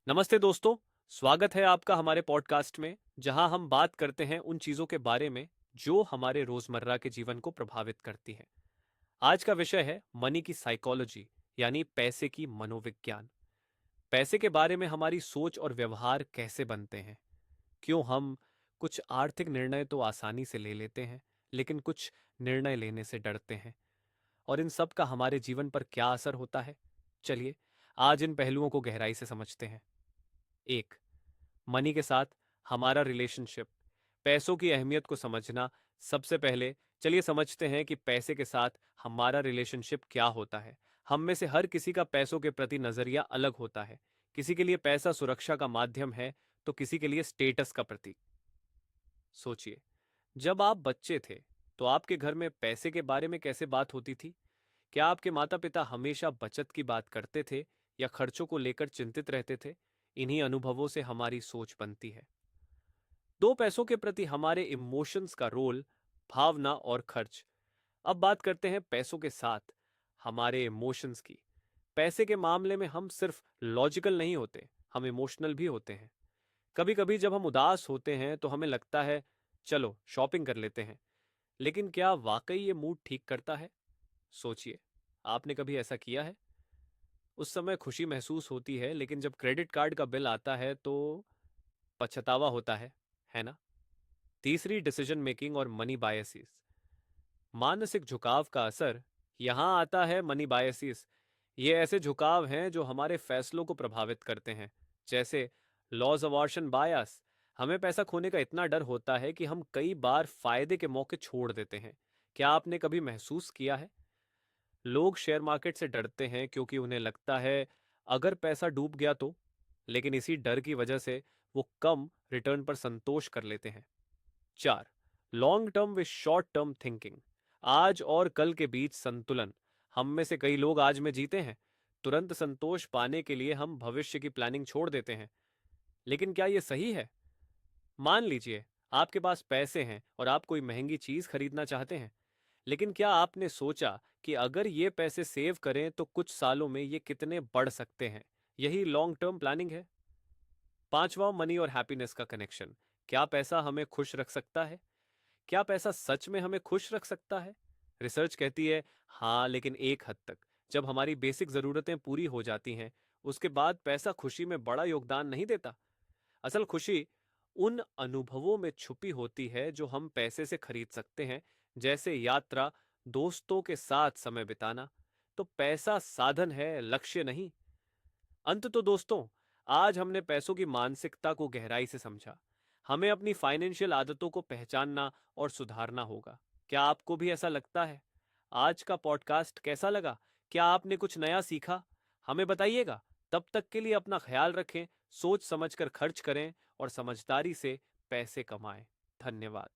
नमस्ते दोस्तों। स्वागत है आपका हमारे पॉडकास्ट में, जहां हम बात करते हैं उन चीजों के बारे में जो हमारे रोजमर्रा के जीवन को प्रभावित करती हैं। आज का विषय है मनी की साइकोलॉजी, यानी पैसे की मनोविज्ञान। पैसे के बारे में हमारी सोच और व्यवहार कैसे बनते हैं, क्यों हम कुछ आर्थिक निर्णय तो आसानी से ले लेते हैं, लेकिन कुछ निर्णय लेने से डरते हैं, और इन सब का हमारे जीवन पर क्या असर होता है। चलिए आज इन पहलुओं को गहराई से समझते हैं। एक, मनी के साथ हमारा रिलेशनशिप। पैसों की अहमियत को समझना। सबसे पहले चलिए समझते हैं कि पैसे के साथ हमारा रिलेशनशिप क्या होता है। हम में से हर किसी का पैसों के प्रति नजरिया अलग होता है। किसी के लिए पैसा सुरक्षा का माध्यम है, तो किसी के लिए स्टेटस का प्रतीक। सोचिए, जब आप बच्चे थे तो आपके घर में पैसे के बारे में कैसे बात होती थी? क्या आपके माता पिता हमेशा बचत की बात करते थे या खर्चों को लेकर चिंतित रहते थे? इन्हीं अनुभवों से हमारी सोच बनती है। दो, पैसों के प्रति हमारे इमोशंस का रोल, भावना और खर्च। अब बात करते हैं पैसों के साथ हमारे इमोशंस की। पैसे के मामले में हम सिर्फ लॉजिकल नहीं होते, हम इमोशनल भी होते हैं। कभी कभी जब हम उदास होते हैं तो हमें लगता है चलो शॉपिंग कर लेते हैं, लेकिन क्या वाकई ये मूड ठीक करता है? सोचिए, आपने कभी ऐसा किया है? उस समय खुशी महसूस होती है, लेकिन जब क्रेडिट कार्ड का बिल आता है तो पछतावा होता है ना? तीसरी, डिसीजन मेकिंग और मनी बायसेस। मानसिक झुकाव का असर यहां आता है। मनी बायसेस ये ऐसे झुकाव हैं जो हमारे फैसलों को प्रभावित करते हैं, जैसे लॉस अवर्शन बायस। हमें पैसा खोने का इतना डर होता है कि हम कई बार फायदे के मौके छोड़ देते हैं। क्या आपने कभी महसूस किया है? लोग शेयर मार्केट से डरते हैं क्योंकि उन्हें लगता है अगर पैसा डूब गया तो, लेकिन इसी डर की वजह से वो कम रिटर्न पर संतोष कर लेते हैं। चार, long term with short term thinking. आज और कल के बीच संतुलन। हम में से कई लोग आज में जीते हैं। तुरंत संतोष पाने के लिए हम भविष्य की प्लानिंग छोड़ देते हैं। लेकिन क्या यह सही है? मान लीजिए आपके पास पैसे हैं और आप कोई महंगी चीज खरीदना चाहते हैं, लेकिन क्या आपने सोचा कि अगर ये पैसे सेव करें तो कुछ सालों में ये कितने बढ़ सकते हैं? यही लॉन्ग टर्म प्लानिंग है। पांचवा, मनी और हैप्पीनेस का कनेक्शन। क्या पैसा हमें खुश रख सकता है? क्या पैसा सच में हमें खुश रख सकता है? रिसर्च कहती है हाँ, लेकिन एक हद तक। जब हमारी बेसिक जरूरतें पूरी हो जाती हैं, उसके बाद पैसा खुशी में बड़ा योगदान नहीं देता। असल खुशी उन अनुभवों में छुपी होती है जो हम पैसे से खरीद सकते हैं, जैसे यात्रा, दोस्तों के साथ समय बिताना। तो पैसा साधन है, लक्ष्य नहीं। अंत तो दोस्तों, आज हमने पैसों की मानसिकता को गहराई से समझा। हमें अपनी फाइनेंशियल आदतों को पहचानना और सुधारना होगा। क्या आपको भी ऐसा लगता है? आज का पॉडकास्ट कैसा लगा? क्या आपने कुछ नया सीखा? हमें बताइएगा। तब तक के लिए अपना ख्याल रखें, सोच समझकर खर्च करें और समझदारी से पैसे कमाएं। धन्यवाद।